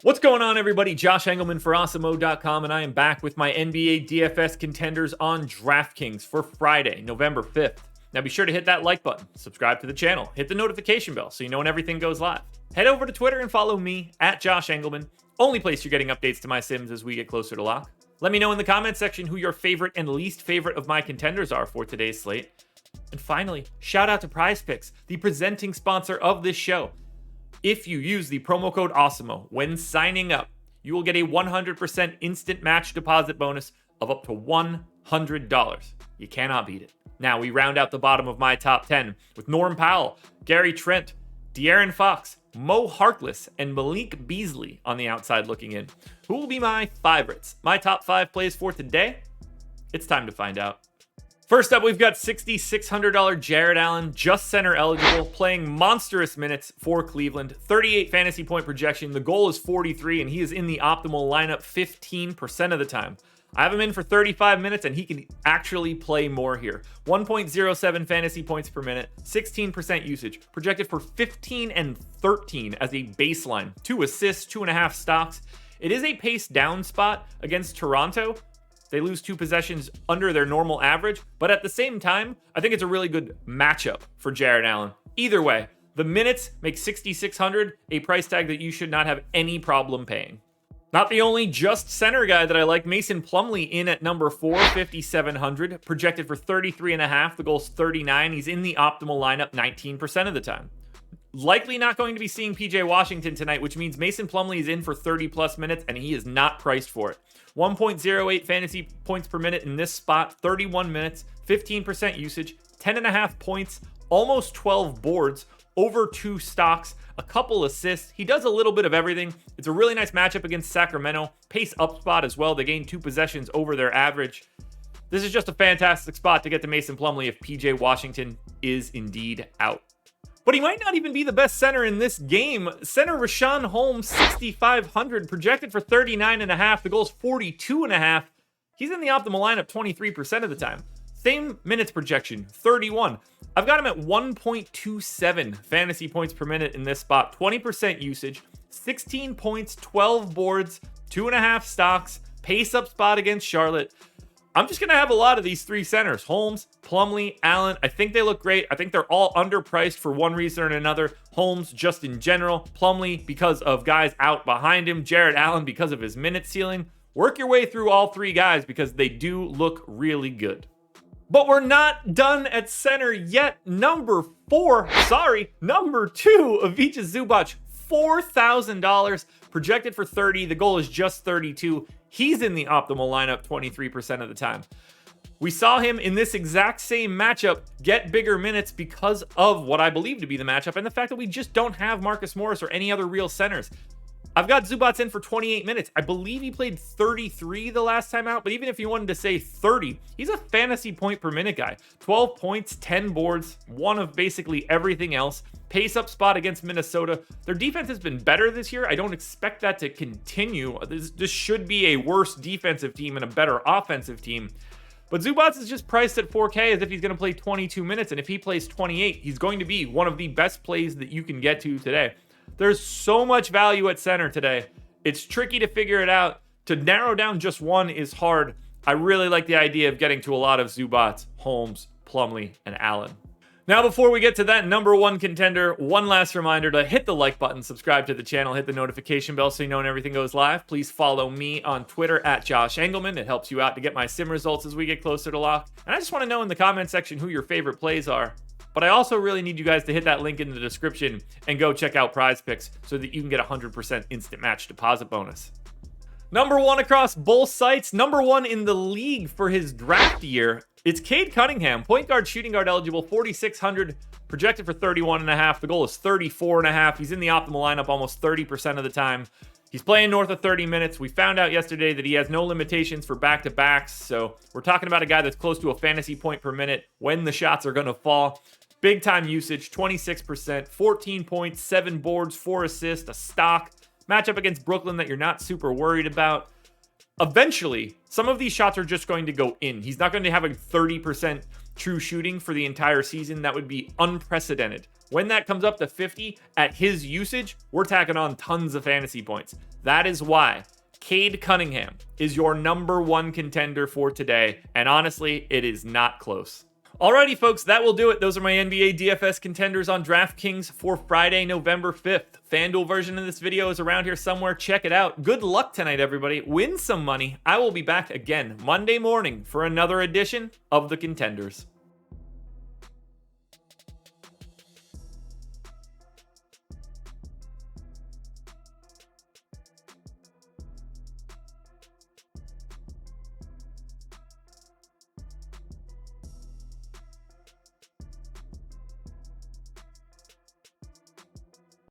What's going on, everybody? Josh Engleman for Awesemo.com, and I am back with my NBA DFS contenders on DraftKings for Friday, November 5th. Now be sure to hit that like button, subscribe to the channel, hit the notification bell so you know when everything goes live. Head over to Twitter and follow me at Josh Engleman, only place you're getting updates to my sims as we get closer to lock. Let me know in the comments section who your favorite and least favorite of my contenders are for today's slate. And finally, shout out to PrizePicks, the presenting sponsor of this show. If you use the promo code Awesemo when signing up, you will get a 100% instant match deposit bonus of up to $100. You cannot beat it. Now we round out the bottom of my top 10 with Norm Powell, Gary Trent, De'Aaron Fox, Mo Harkless, and Malik Beasley on the outside looking in. Who will be my favorites? My top 5 plays for today? It's time to find out. First up, we've got $6,600 Jared Allen, just center eligible, playing monstrous minutes for Cleveland. 38 fantasy point projection. The goal is 43, and he is in the optimal lineup 15% of the time. I have him in for 35 minutes, and he can actually play more here. 1.07 fantasy points per minute, 16% usage, projected for 15 and 13 as a baseline. 2 assists, 2.5 stocks. It is a pace down spot against Toronto. They lose 2 possessions under their normal average, but at the same time, I think it's a really good matchup for Jared Allen. Either way, the minutes make $6,600 a price tag that you should not have any problem paying. Not the only just center guy that I like, Mason Plumlee in at number 4, $5,700, projected for 33.5. The goal's 39. He's in the optimal lineup 19% of the time. Likely not going to be seeing PJ Washington tonight, which means Mason Plumlee is in for 30 plus minutes, and he is not priced for it. 1.08 fantasy points per minute in this spot, 31 minutes, 15% usage, 10.5 points, almost 12 boards, over 2 stocks, a couple assists. He does a little bit of everything. It's a really nice matchup against Sacramento. Pace up spot as well. They gain 2 possessions over their average. This is just a fantastic spot to get to Mason Plumlee if PJ Washington is indeed out. But he might not even be the best center in this game. Center Richaun Holmes, 6,500, projected for 39.5. The goal's 42.5. He's in the optimal lineup 23% of the time. Same minutes projection, 31. I've got him at 1.27 fantasy points per minute in this spot, 20% usage, 16 points, 12 boards, 2.5 stocks, pace up spot against Charlotte. I'm just going to have a lot of these 3 centers, Holmes, Plumlee, Allen. I think they look great. I think they're all underpriced for one reason or another. Holmes just in general, Plumlee because of guys out behind him, Jared Allen because of his minute ceiling. Work your way through all 3 guys because they do look really good. But we're not done at center yet. Number 2, Ivica Zubac, $4,000, projected for 30. The goal is just 32. He's in the optimal lineup 23% of the time. We saw him in this exact same matchup get bigger minutes because of what I believe to be the matchup and the fact that we just don't have Marcus Morris or any other real centers. I've got Zubac in for 28 minutes. I believe he played 33 the last time out, but even if you wanted to say 30, he's a fantasy point per minute guy. 12 points, 10 boards, one of basically everything else. Pace up spot against Minnesota. Their defense has been better this year. I don't expect that to continue. This should be a worse defensive team and a better offensive team. But Zubac is just priced at 4K as if he's going to play 22 minutes, and if he plays 28, he's going to be one of the best plays that you can get to today. There's so much value at center today. It's tricky to figure it out. To narrow down just one is hard. I really like the idea of getting to a lot of Zubac, Holmes, Plumlee, and Allen. Now, before we get to that number 1 contender, one last reminder to hit the like button, subscribe to the channel, hit the notification bell so you know when everything goes live. Please follow me on Twitter at Josh Engleman. It helps you out to get my sim results as we get closer to lock. And I just want to know in the comment section who your favorite plays are. But I also really need you guys to hit that link in the description and go check out PrizePicks so that you can get a 100% instant match deposit bonus. Number 1 across both sites, number 1 in the league for his draft year. It's Cade Cunningham, point guard, shooting guard eligible, 4,600, projected for 31.5. The goal is 34.5. He's in the optimal lineup almost 30% of the time. He's playing north of 30 minutes. We found out yesterday that he has no limitations for back-to-backs, so we're talking about a guy that's close to a fantasy point per minute when the shots are going to fall. Big time usage, 26%, 14 points, 7 boards, 4 assists, a stock. Matchup against Brooklyn that you're not super worried about. Eventually, some of these shots are just going to go in. He's not going to have a 30% true shooting for the entire season. That would be unprecedented. When that comes up to 50 at his usage, we're tacking on tons of fantasy points. That is why Cade Cunningham is your number one contender for today, and honestly, it is not close. Alrighty, folks, that will do it. Those are my NBA DFS contenders on DraftKings for Friday, November 5th. FanDuel version of this video is around here somewhere. Check it out. Good luck tonight, everybody. Win some money. I will be back again Monday morning for another edition of the Contenders.